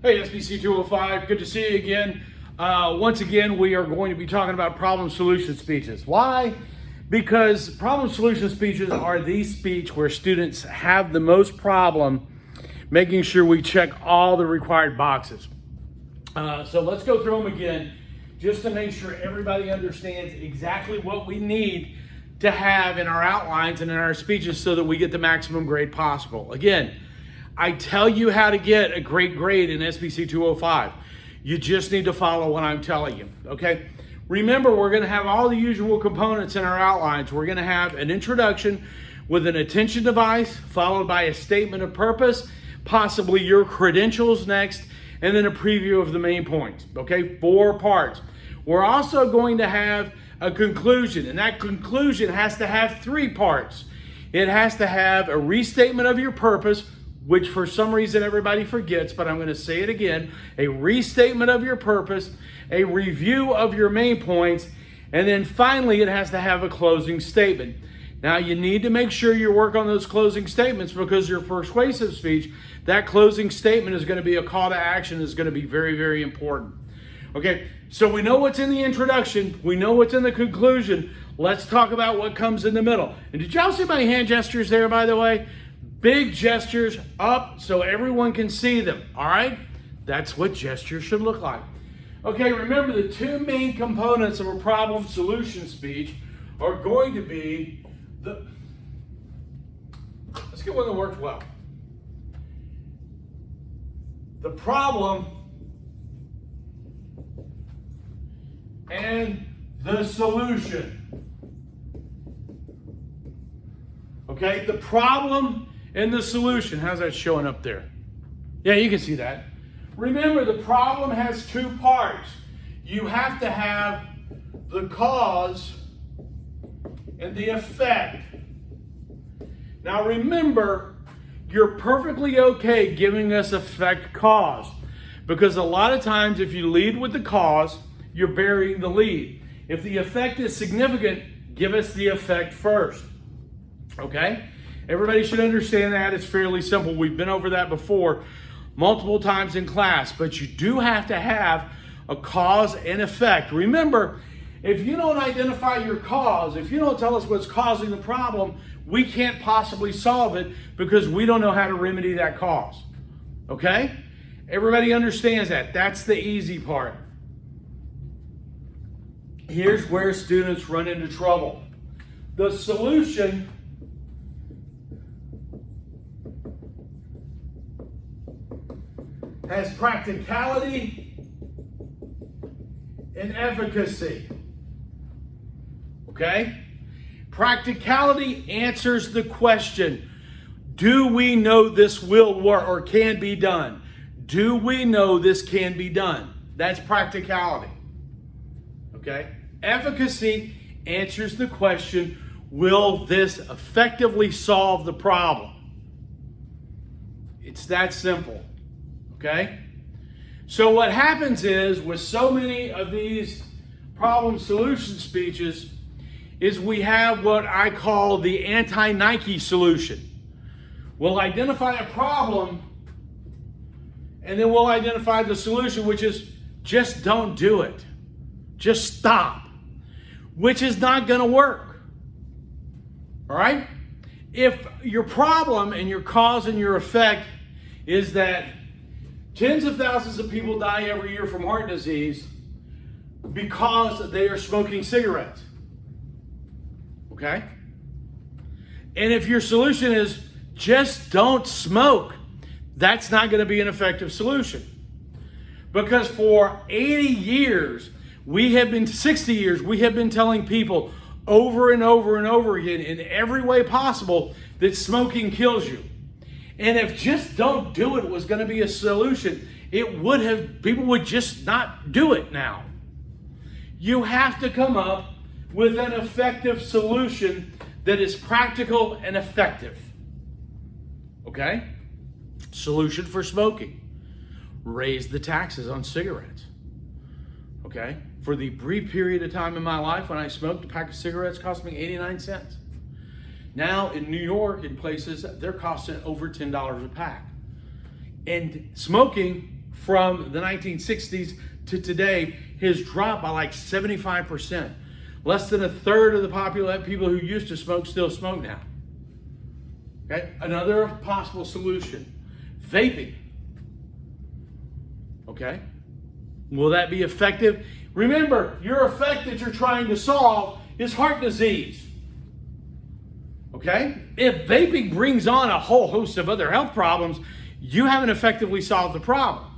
Hey, SBC 205, good to see you again. Once again, we are going to be talking about problem solution speeches. Why? Because problem solution speeches are the speech where students have the most problem making sure we check all the required boxes. So let's go through them again just to make sure everybody understands exactly what we need to have in our outlines and in our speeches so that we get the maximum grade possible. Again, I tell you how to get a great grade in SBC 205. You just need to follow what I'm telling you, okay? Remember, we're gonna have all the usual components in our outlines. We're gonna have an introduction with an attention device, followed by a statement of purpose, possibly your credentials next, and then a preview of the main points, okay? 4 parts. We're also going to have a conclusion, and that conclusion has to have 3 parts. It has to have a restatement of your purpose, which for some reason everybody forgets, but I'm going to say it again, a restatement of your purpose, a review of your main points, and then finally it has to have a closing statement. Now you need to make sure you work on those closing statements because your persuasive speech, that closing statement is going to be a call to action, is going to be very, very important. Okay, so we know what's in the introduction, we know what's in the conclusion. Let's talk about what comes in the middle. And did y'all see my hand gestures there, by the way? Big gestures up so everyone can see them, all right? That's what gestures should look like. Okay, remember the 2 main components of a problem solution speech are going to be let's get one that works well. The problem and the solution. Okay, the problem and the solution. How's that showing up there? Yeah, you can see that. Remember, the problem has 2 parts. You have to have the cause and the effect. Now remember, you're perfectly okay giving us effect cause, because a lot of times if you lead with the cause, you're burying the lead. If the effect is significant, give us the effect first. Okay? Everybody should understand that. It's fairly simple. We've been over that before multiple times in class, but you do have to have a cause and effect. Remember, if you don't identify your cause, if you don't tell us what's causing the problem, we can't possibly solve it because we don't know how to remedy that cause. Okay? Everybody understands that. That's the easy part. Here's where students run into trouble. The solution has practicality and efficacy. Okay? Practicality answers the question, do we know this will work or can be done? Do we know this can be done? That's practicality. Okay? Efficacy answers the question, will this effectively solve the problem? It's that simple. Okay? So what happens is, with so many of these problem solution speeches, is we have what I call the anti-Nike solution. We'll identify a problem, and then we'll identify the solution, which is just don't do it. Just stop. Which is not going to work. All right? If your problem and your cause and your effect is that tens of thousands of people die every year from heart disease because they are smoking cigarettes. Okay? And if your solution is just don't smoke, that's not going to be an effective solution. Because for 80 years, 60 years, we have been telling people over and over and over again in every way possible that smoking kills you. And if just don't do it was going to be a solution, people would just not do it now. You have to come up with an effective solution that is practical and effective. Okay? Solution for smoking. Raise the taxes on cigarettes. Okay? For the brief period of time in my life when I smoked, a pack of cigarettes cost me 89 cents. Now in New York, in places, they're costing over $10 a pack. And smoking from the 1960s to today has dropped by like 75%. Less than a third of the people who used to smoke still smoke now. Okay, another possible solution, vaping. Okay, will that be effective? Remember, your effect that you're trying to solve is heart disease. Okay, if vaping brings on a whole host of other health problems, you haven't effectively solved the problem.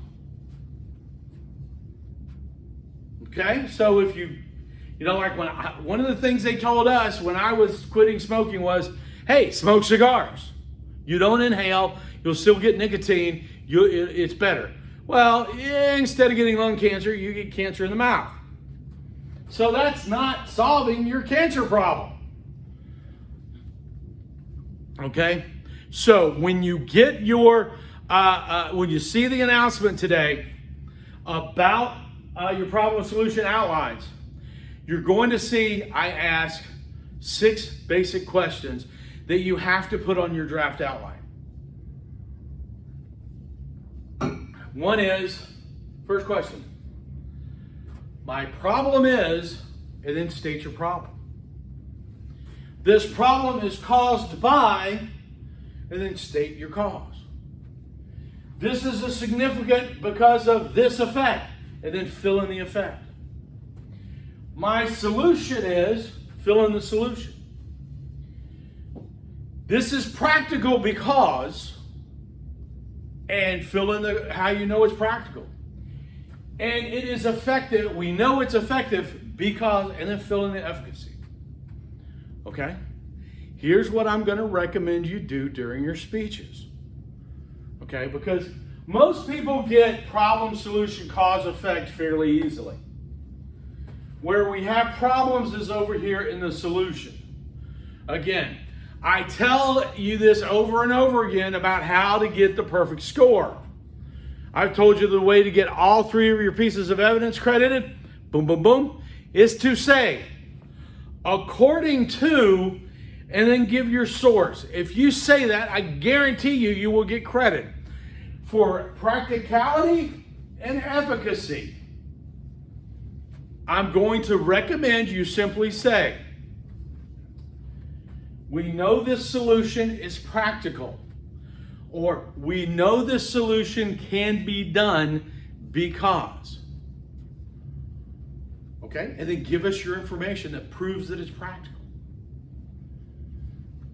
Okay, so if you know, like one of the things they told us when I was quitting smoking was, hey, smoke cigars. You don't inhale, you'll still get nicotine, it's better. Well, instead of getting lung cancer, you get cancer in the mouth. So that's not solving your cancer problem. Okay? So when you get when you see the announcement today about your problem solution outlines, you're going to see I ask 6 basic questions that you have to put on your draft outline. One is, first question, my problem is, and then state your problem. This problem is caused by, and then state your cause. This is a significant because of this effect, and then fill in the effect. My solution is, fill in the solution. This is practical because, and fill in how you know it's practical. And it is effective, we know it's effective because, and then fill in the efficacy. Okay? Here's what I'm going to recommend you do during your speeches. Okay? Because most people get problem, solution, cause, effect fairly easily. Where we have problems is over here in the solution. Again, I tell you this over and over again about how to get the perfect score. I've told you the way to get all 3 of your pieces of evidence credited, boom, boom, boom, is to say, according to, and then give your source. If you say that, I guarantee you will get credit for practicality and efficacy. I'm going to recommend you simply say, we know this solution is practical, or we know this solution can be done because. Okay? And then give us your information that proves that it's practical.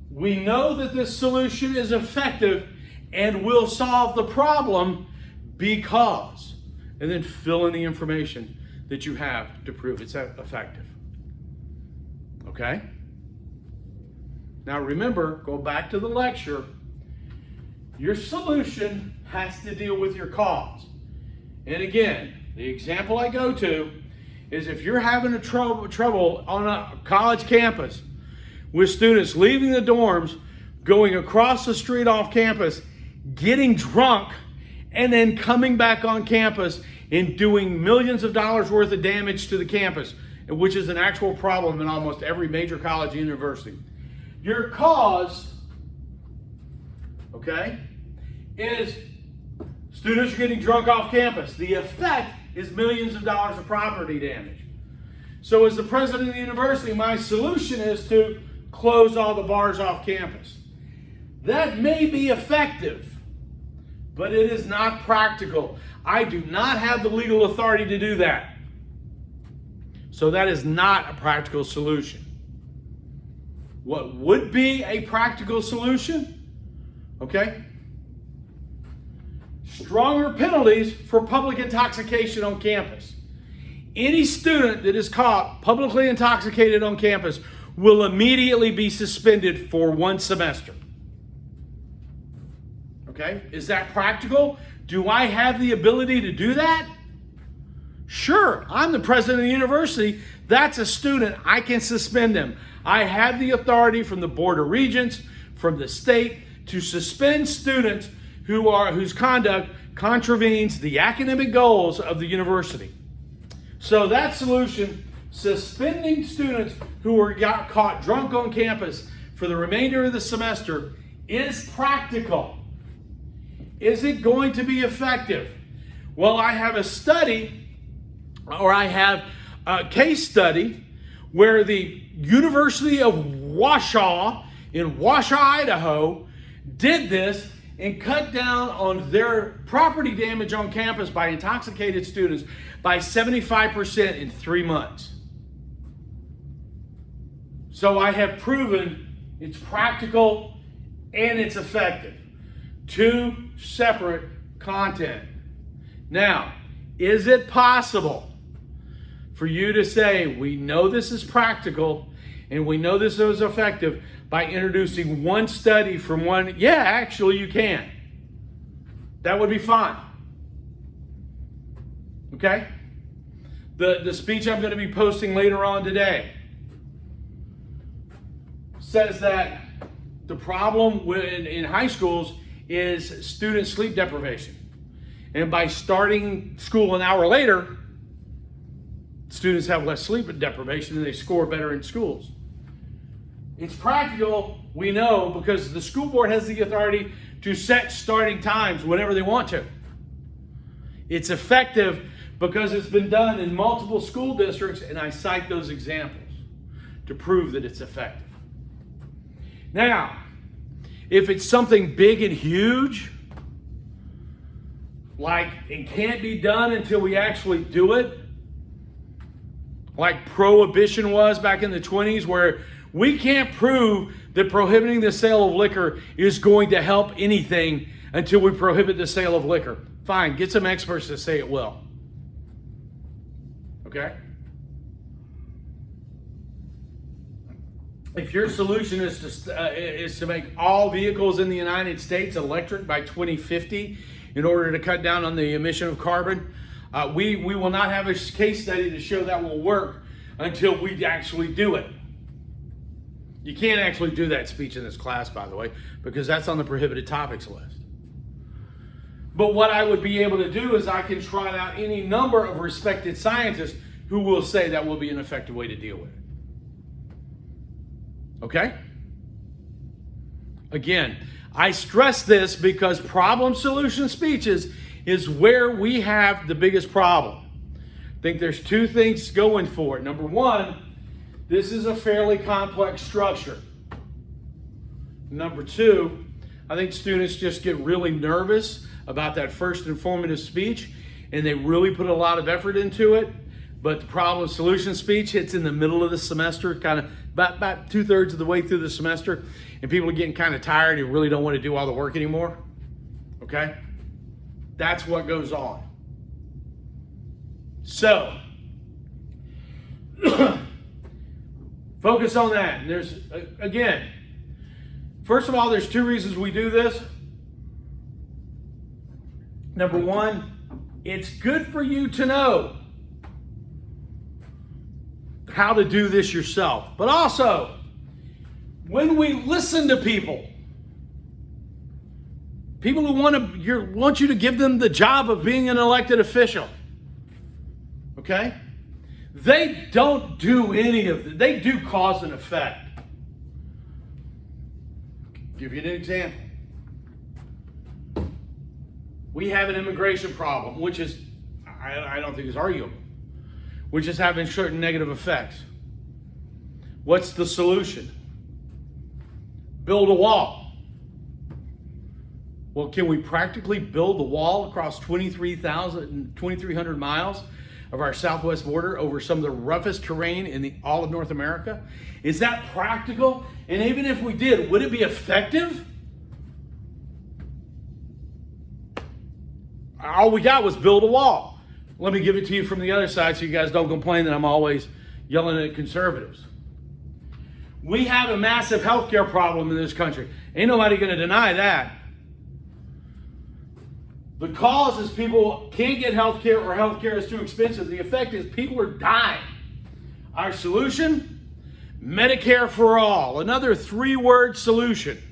We know that this solution is effective and will solve the problem because. And then fill in the information that you have to prove it's effective. Okay? Now remember, go back to the lecture. Your solution has to deal with your cause. And again, the example I go to is if you're having trouble on a college campus with students leaving the dorms, going across the street off campus, getting drunk, and then coming back on campus and doing millions of dollars worth of damage to the campus, which is an actual problem in almost every major college and university. Your cause, okay, is students are getting drunk off campus. The effect is millions of dollars of property damage. So as the president of the university, my solution is to close all the bars off campus. That may be effective, but it is not practical. I do not have the legal authority to do that. So that is not a practical solution. What would be a practical solution? Okay? Stronger penalties for public intoxication on campus. Any student that is caught publicly intoxicated on campus will immediately be suspended for 1 semester. Okay? Is that practical? Do I have the ability to do that? Sure, I'm the president of the university. That's a student. I can suspend them. I have the authority from the Board of Regents, from the state, to suspend students whose conduct contravenes the academic goals of the university. So that solution, suspending students who got caught drunk on campus for the remainder of the semester, is practical. Is it going to be effective? Well, I have a study, or I have a case study where the University of Wausau in Wausau, Idaho, did this and cut down on their property damage on campus by intoxicated students by 75% in 3 months. So I have proven it's practical and it's effective. 2 separate content. Now, is it possible for you to say, we know this is practical and we know this is effective by introducing one study from one? Yeah, actually you can. That would be fine. Okay? The speech I'm going to be posting later on today says that the problem in high schools is student sleep deprivation. And by starting school an hour later, students have less sleep deprivation and they score better in schools. It's practical, we know, because the school board has the authority to set starting times whenever they want to. It's effective because it's been done in multiple school districts, and I cite those examples to prove that it's effective. Now, if it's something big and huge, like it can't be done until we actually do it, like prohibition was back in the 20s, where we can't prove that prohibiting the sale of liquor is going to help anything until we prohibit the sale of liquor. Fine, get some experts to say it will. Okay? If your solution is to make all vehicles in the United States electric by 2050 in order to cut down on the emission of carbon, we will not have a case study to show that will work until we actually do it. You can't actually do that speech in this class, by the way, because that's on the prohibited topics list. But what I would be able to do is I can trot out any number of respected scientists who will say that will be an effective way to deal with it. Okay? Again, I stress this because problem solution speeches is where we have the biggest problem. I think there's 2 things going for it. Number 1, this is a fairly complex structure. Number 2, I think students just get really nervous about that first informative speech, and they really put a lot of effort into it. But the problem solution speech hits in the middle of the semester, kind of about 2/3 of the way through the semester, and people are getting kind of tired and really don't want to do all the work anymore. Okay? That's what goes on. So, focus on that. And there's, again, first of all, there's 2 reasons we do this. Number 1, it's good for you to know how to do this yourself. But also, when we listen to people who want you to give them the job of being an elected official, okay? They don't do any of it. They do cause and effect. I'll give you an example. We have an immigration problem, which is, I don't think is arguable, which is having certain negative effects. What's the solution? Build a wall. Well, can we practically build the wall across 2,300 miles of our southwest border over some of the roughest terrain in all of North America? Is that practical? And even if we did, would it be effective? All we got was build a wall. Let me give it to you from the other side so you guys don't complain that I'm always yelling at conservatives. We have a massive healthcare problem in this country. Ain't nobody going to deny that. The cause is people can't get healthcare or healthcare is too expensive. The effect is people are dying. Our solution? Medicare for all. Another 3-word solution.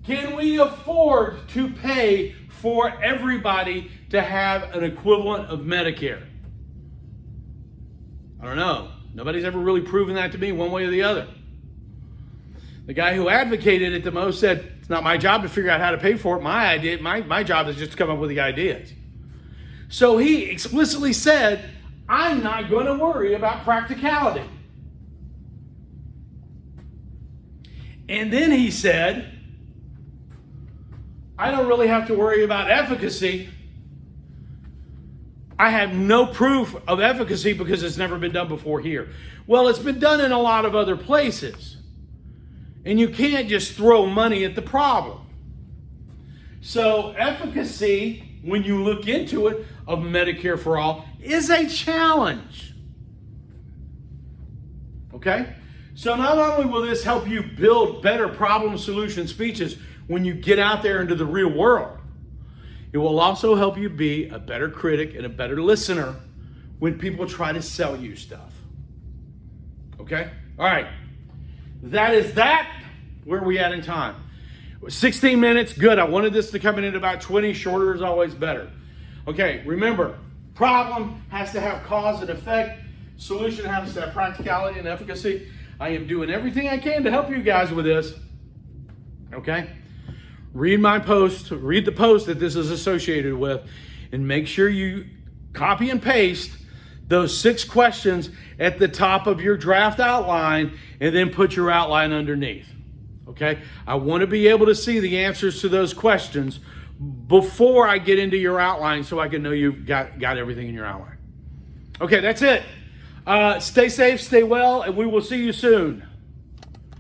Can we afford to pay for everybody to have an equivalent of Medicare? I don't know. Nobody's ever really proven that to me one way or the other. The guy who advocated it the most said, it's not my job to figure out how to pay for it. My job is just to come up with the ideas. So he explicitly said, I'm not going to worry about practicality. And then he said, I don't really have to worry about efficacy. I have no proof of efficacy because it's never been done before here. Well, it's been done in a lot of other places. And you can't just throw money at the problem. So efficacy, when you look into it, of Medicare for All is a challenge. Okay? So not only will this help you build better problem solution speeches when you get out there into the real world, it will also help you be a better critic and a better listener when people try to sell you stuff. Okay? All right. That is that. Where are we at in time? 16 minutes. Good. I wanted this to come in at about 20. Shorter is always better. Okay. Remember, problem has to have cause and effect. Solution has to have practicality and efficacy. I am doing everything I can to help you guys with this. Okay? Read my post. Read the post that this is associated with. And make sure you copy and paste those 6 questions at the top of your draft outline and then put your outline underneath. Okay? I want to be able to see the answers to those questions before I get into your outline so I can know you've got everything in your outline. Okay, that's it. Stay safe, stay well, and we will see you soon.